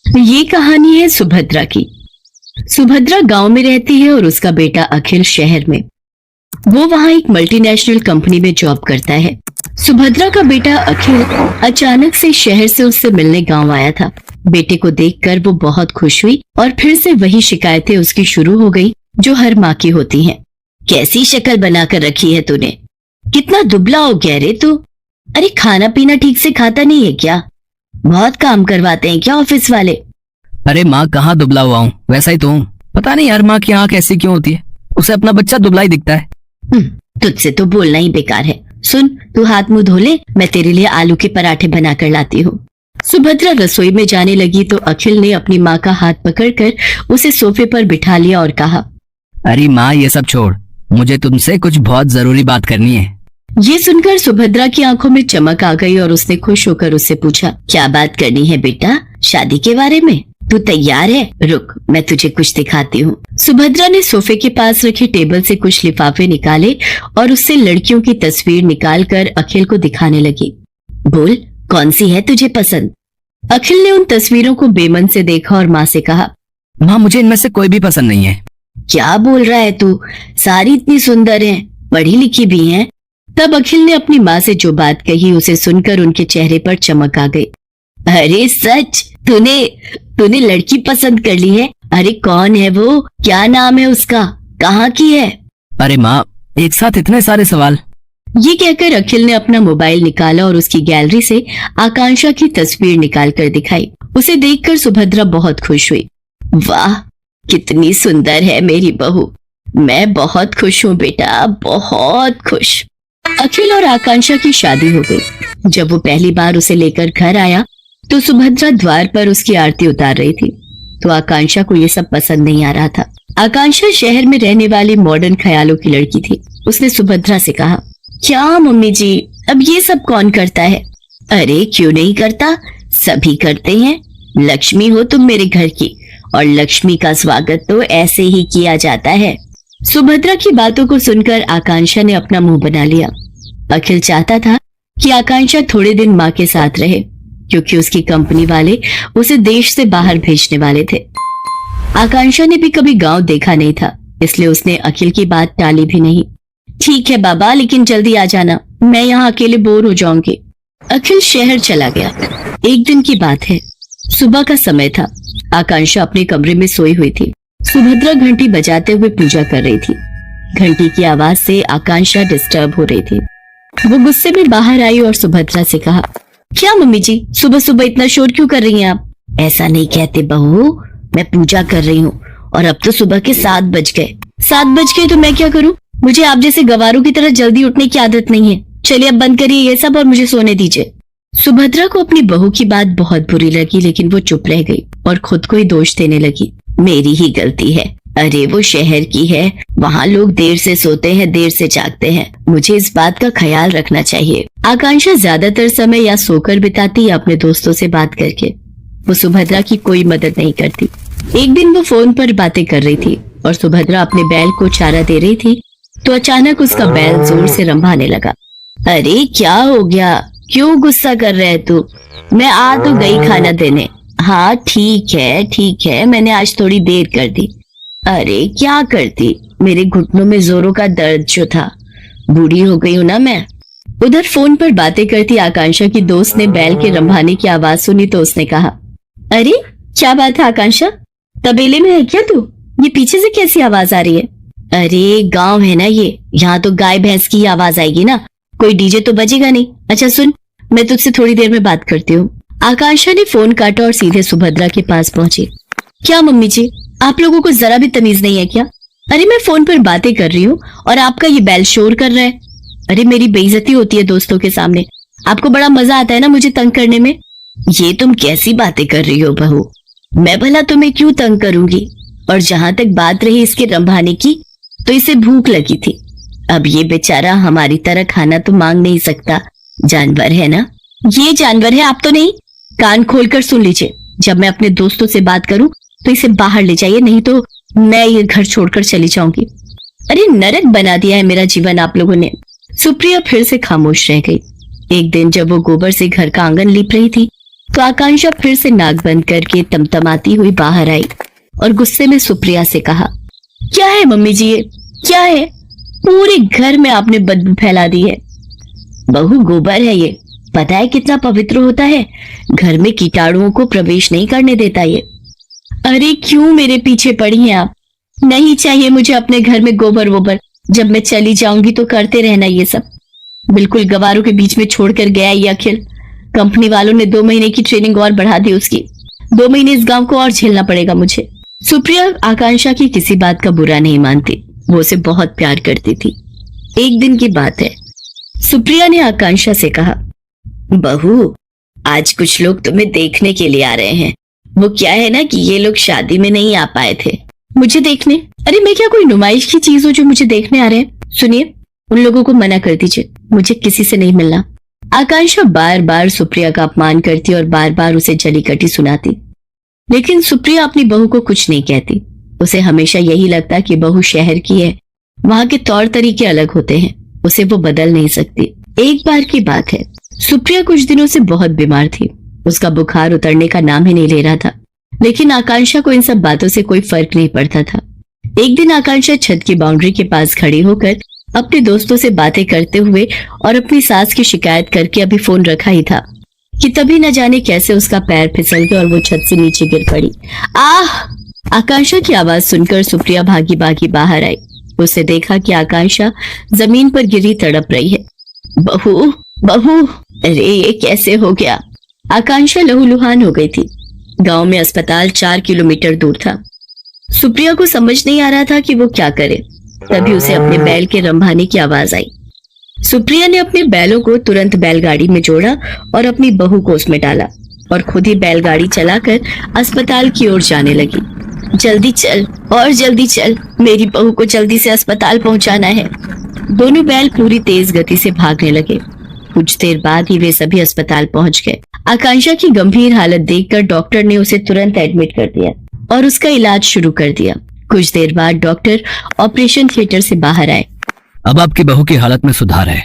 ये कहानी है सुभद्रा की। सुभद्रा गांव में रहती है और उसका बेटा अखिल शहर में। वो वहां एक मल्टीनेशनल कंपनी में जॉब करता है। सुभद्रा का बेटा अखिल अचानक से शहर से उससे मिलने गांव आया था। बेटे को देखकर वो बहुत खुश हुई और फिर से वही शिकायतें उसकी शुरू हो गई जो हर माँ की होती हैं। कैसी शक्ल बनाकर रखी है तूने, कितना दुबला हो गया रे तू। अरे खाना पीना ठीक से खाता नहीं है क्या? बहुत काम करवाते हैं क्या ऑफिस वाले? अरे माँ कहाँ दुबला हुआ हूँ, वैसा ही तो हूँ। पता नहीं यार माँ की आँख ऐसी क्यों होती है, उसे अपना बच्चा दुबला ही दिखता है। तुझसे तो बोलना ही बेकार है। सुन, तू हाथ मुंह धो ले, मैं तेरे लिए आलू के पराठे बनाकर लाती हूँ। सुभद्रा रसोई में जाने लगी तो अखिल ने अपनी माँ का हाथ पकड़कर उसे सोफे पर बिठा लिया और कहा, अरे माँ ये सब छोड़, मुझे तुमसे कुछ बहुत जरूरी बात करनी है। ये सुनकर सुभद्रा की आंखों में चमक आ गई और उसने खुश होकर उससे पूछा, क्या बात करनी है बेटा? शादी के बारे में? तू तैयार है? रुक, मैं तुझे कुछ दिखाती हूँ। सुभद्रा ने सोफे के पास रखे टेबल से कुछ लिफाफे निकाले और उससे लड़कियों की तस्वीर निकालकर अखिल को दिखाने लगी। बोल, कौन सी है तुझे पसंद? अखिल ने उन तस्वीरों को बेमन से देखा और माँ से कहा, माँ मुझे इनमें से कोई भी पसंद नहीं है। क्या बोल रहा है तू? सारी इतनी सुंदर हैं, पढ़ी लिखी भी हैं। तब अखिल ने अपनी माँ से जो बात कही उसे सुनकर उनके चेहरे पर चमक आ गई। अरे सच, तूने लड़की पसंद कर ली है? अरे कौन है वो? क्या नाम है उसका? कहाँ की है? अरे माँ एक साथ इतने सारे सवाल। ये कहकर अखिल ने अपना मोबाइल निकाला और उसकी गैलरी से आकांक्षा की तस्वीर निकाल कर दिखाई। उसे देखकर सुभद्रा बहुत खुश हुई। वाह, कितनी सुंदर है मेरी बहू। मैं बहुत खुश हूँ बेटा, बहुत खुश। अखिल और आकांक्षा की शादी हो गई। जब वो पहली बार उसे लेकर घर आया तो सुभद्रा द्वार पर उसकी आरती उतार रही थी, तो आकांक्षा को ये सब पसंद नहीं आ रहा था। आकांक्षा शहर में रहने वाली मॉडर्न ख्यालों की लड़की थी। उसने सुभद्रा से कहा, क्या मम्मी जी, अब ये सब कौन करता है? अरे क्यों नहीं करता, सभी करते हैं। लक्ष्मी हो तुम मेरे घर की, और लक्ष्मी का स्वागत तो ऐसे ही किया जाता है। सुभद्रा की बातों को सुनकर आकांक्षा ने अपना मुंह बना लिया। अखिल चाहता था कि आकांक्षा थोड़े दिन माँ के साथ रहे, क्योंकि उसकी कंपनी वाले उसे देश से बाहर भेजने वाले थे। आकांक्षा ने भी कभी गांव देखा नहीं था, इसलिए उसने अखिल की बात टाली भी नहीं। ठीक है बाबा, लेकिन जल्दी आ जाना, मैं यहाँ अकेले बोर हो जाऊंगी। अखिल शहर चला गया। एक दिन की बात है, सुबह का समय था। आकांक्षा अपने कमरे में सोई हुई थी। सुभद्रा घंटी बजाते हुए पूजा कर रही थी। घंटी की आवाज से आकांक्षा डिस्टर्ब हो रही थी। वो गुस्से में बाहर आई और सुभद्रा से कहा, क्या मम्मी जी, सुबह सुबह इतना शोर क्यों कर रही हैं आप? ऐसा नहीं कहते बहू, मैं पूजा कर रही हूँ और अब तो सुबह के 7 बज गए। 7 बज गए तो मैं क्या करूँ? मुझे आप जैसे गवारों की तरह जल्दी उठने की आदत नहीं है। चलिए अब बंद करिए ये सब और मुझे सोने दीजिए। सुभद्रा को अपनी बहू की बात बहुत बुरी लगी, लेकिन वो चुप रह गई और खुद को ही दोष देने लगी। मेरी ही गलती है। अरे वो शहर की है, वहाँ लोग देर से सोते हैं, देर से जागते हैं। मुझे इस बात का ख्याल रखना चाहिए। आकांक्षा ज्यादातर समय या सोकर बिताती या अपने दोस्तों से बात करके। वो सुभद्रा की कोई मदद नहीं करती। एक दिन वो फोन पर बातें कर रही थी और सुभद्रा अपने बैल को चारा दे रही थी, तो अचानक उसका बैल जोर से रंभाने लगा। अरे क्या हो गया, क्यों गुस्सा कर रहे है तू? मैं आ तो गई खाना देने। हाँ ठीक है, मैंने आज थोड़ी देर कर दी। अरे क्या करती, मेरे घुटनों में जोरों का दर्द जो था। बूढ़ी हो गई हूं ना मैं। उधर फोन पर बातें करती आकांक्षा की दोस्त ने बैल के रंभाने की आवाज सुनी तो उसने कहा, अरे क्या बात है आकांक्षा, तबेले में है क्या तू? ये पीछे से कैसी आवाज आ रही है? अरे गांव है ना ये, यहाँ तो गाय भैंस की आवाज आएगी ना, कोई डीजे तो बजेगा नहीं। अच्छा सुन, मैं तुझसे थोड़ी देर में बात करती हूँ। आकांक्षा ने फोन काटा और सीधे सुभद्रा के पास पहुंची। क्या मम्मी जी, आप लोगों को जरा भी तमीज नहीं है क्या? अरे मैं फोन पर बातें कर रही हूँ और आपका ये बैल शोर कर रहा है। अरे मेरी बेइज्जती होती है दोस्तों के सामने, आपको बड़ा मजा आता है ना मुझे तंग करने में। ये तुम कैसी बातें कर रही हो बहू, मैं भला तुम्हें क्यों तंग करूंगी? और जहां तक बात रही इसके रंभाने की, तो इसे भूख लगी थी। अब ये बेचारा हमारी तरह खाना तो मांग नहीं सकता, जानवर है ना। ये जानवर है, आप तो नहीं। कान खोलकर सुन लीजिए, जब मैं अपने दोस्तों से बात करूं तो इसे बाहर ले जाइए, नहीं तो मैं ये घर छोड़कर चली जाऊंगी। अरे नरक बना दिया है मेरा जीवन आप लोगों ने। सुप्रिया फिर से खामोश रह गई। एक दिन जब वो गोबर से घर का आंगन लीप रही थी तो आकांक्षा फिर से नाक बंद करके तमतमाती हुई बाहर आई और गुस्से में सुप्रिया से कहा, क्या है मम्मी जी ये क्या है? पूरे घर में आपने बदबू फैला दी है। बहू गोबर है ये, पता है कितना पवित्र होता है, घर में कीटाणुओं को प्रवेश नहीं करने देता ये। अरे क्यों मेरे पीछे पड़ी हैं आप? नहीं चाहिए मुझे अपने घर में गोबर वोबर, जब मैं चली जाऊंगी तो करते रहना ये सब। बिल्कुल गवारों के बीच में छोड़कर गया ये अखिल। कंपनी वालों ने 2 महीने की ट्रेनिंग और बढ़ा दी उसकी। 2 महीने इस गांव को और झेलना पड़ेगा मुझे। सुप्रिया आकांक्षा की किसी बात का बुरा नहीं मानती, वो उसे बहुत प्यार करती थी। एक दिन की बात है, सुप्रिया ने आकांक्षा से कहा, बहू आज कुछ लोग तुम्हें देखने के लिए आ रहे हैं। वो क्या है ना कि ये लोग शादी में नहीं आ पाए थे। मुझे देखने? अरे मैं क्या कोई नुमाइश की चीज हूँ जो मुझे देखने आ रहे हैं? सुनिए, उन लोगों को मना कर दीजिए, मुझे किसी से नहीं मिलना। आकांक्षा बार बार सुप्रिया का अपमान करती और बार बार उसे जली कटी सुनाती, लेकिन सुप्रिया अपनी बहू को कुछ नहीं कहती। उसे हमेशा यही लगता कि बहू शहर की है, वहां के तौर तरीके अलग होते हैं, उसे वो बदल नहीं सकती। एक बार की बात है, सुप्रिया कुछ दिनों से बहुत बीमार थी। उसका बुखार उतरने का नाम ही नहीं ले रहा था, लेकिन आकांक्षा को इन सब बातों से कोई फर्क नहीं पड़ता था। एक दिन आकांक्षा छत की बाउंड्री के पास खड़ी होकर अपने दोस्तों से बातें करते हुए और अपनी सास की शिकायत करके अभी फोन रखा ही था कि तभी न जाने कैसे उसका पैर फिसल गया और वो छत से नीचे गिर पड़ी। आह! आकांक्षा की आवाज सुनकर सुप्रिया भागी भागी बाहर आई। उसे देखा कि आकांक्षा जमीन पर गिरी तड़प रही है। बहू बहू, अरे ये कैसे हो गया? आकांक्षा लहूलुहान हो गई थी। गांव में अस्पताल 4 किलोमीटर दूर था। सुप्रिया को समझ नहीं आ रहा था कि वो क्या करे। तभी उसे अपने बैल के रंभाने की आवाज आई। सुप्रिया ने अपने बैलों को तुरंत बैलगाड़ी में जोड़ा और अपनी बहू को उसमें डाला और खुद ही बैलगाड़ी चलाकर अस्पताल की ओर जाने लगी। जल्दी चल और जल्दी चल, मेरी बहू को जल्दी से अस्पताल पहुंचाना है। दोनों बैल पूरी तेज गति से भागने लगे। कुछ देर बाद ही वे सभी अस्पताल पहुंच गए। आकांक्षा की गंभीर हालत देखकर डॉक्टर ने उसे तुरंत एडमिट कर दिया और उसका इलाज शुरू कर दिया। कुछ देर बाद डॉक्टर ऑपरेशन थिएटर से बाहर आए। अब आपकी बहू की हालत में सुधार है।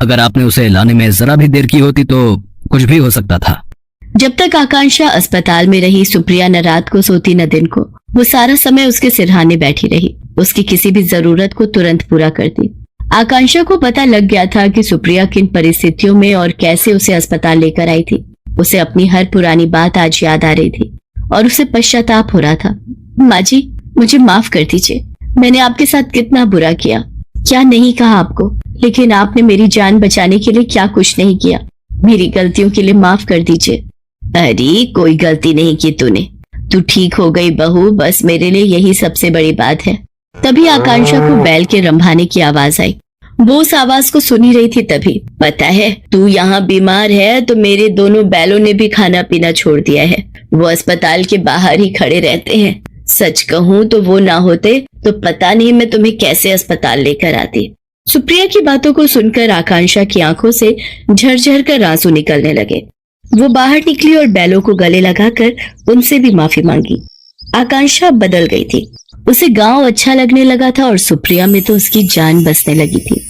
अगर आपने उसे लाने में जरा भी देर की होती तो कुछ भी हो सकता था। जब तक आकांक्षा अस्पताल में रही, सुप्रिया न रात को सोती न दिन को। वो सारा समय उसके सिरहाने बैठी रही, उसकी किसी भी जरूरत को तुरंत पूरा करती। आकांक्षा को पता लग गया था कि सुप्रिया किन परिस्थितियों में और कैसे उसे अस्पताल लेकर आई थी। उसे अपनी हर पुरानी बात आज याद आ रही थी और उसे पश्चाताप हो रहा था। माँ जी, मुझे माफ कर दीजिए, मैंने आपके साथ कितना बुरा किया, क्या नहीं कहा आपको, लेकिन आपने मेरी जान बचाने के लिए क्या कुछ नहीं किया। मेरी गलतियों के लिए माफ कर दीजिए। अरे कोई गलती नहीं की तूने, तू ठीक हो गई बहू, बस मेरे लिए यही सबसे बड़ी बात है। तभी आकांक्षा को बैल के रंभाने की आवाज आई। वो उस आवाज को सुनी रही थी। तभी, पता है तू यहाँ बीमार है तो मेरे दोनों बैलों ने भी खाना पीना छोड़ दिया है। वो अस्पताल के बाहर ही खड़े रहते हैं। सच कहूँ तो वो ना होते तो पता नहीं मैं तुम्हें कैसे अस्पताल लेकर आती। सुप्रिया की बातों को सुनकर आकांक्षा की आंखों से झरझर कर आंसू निकलने लगे। वो बाहर निकली और बैलों को गले लगाकर उनसे भी माफी मांगी। आकांक्षा बदल गई थी। उसे गांव अच्छा लगने लगा था और सुप्रिया में तो उसकी जान बसने लगी थी।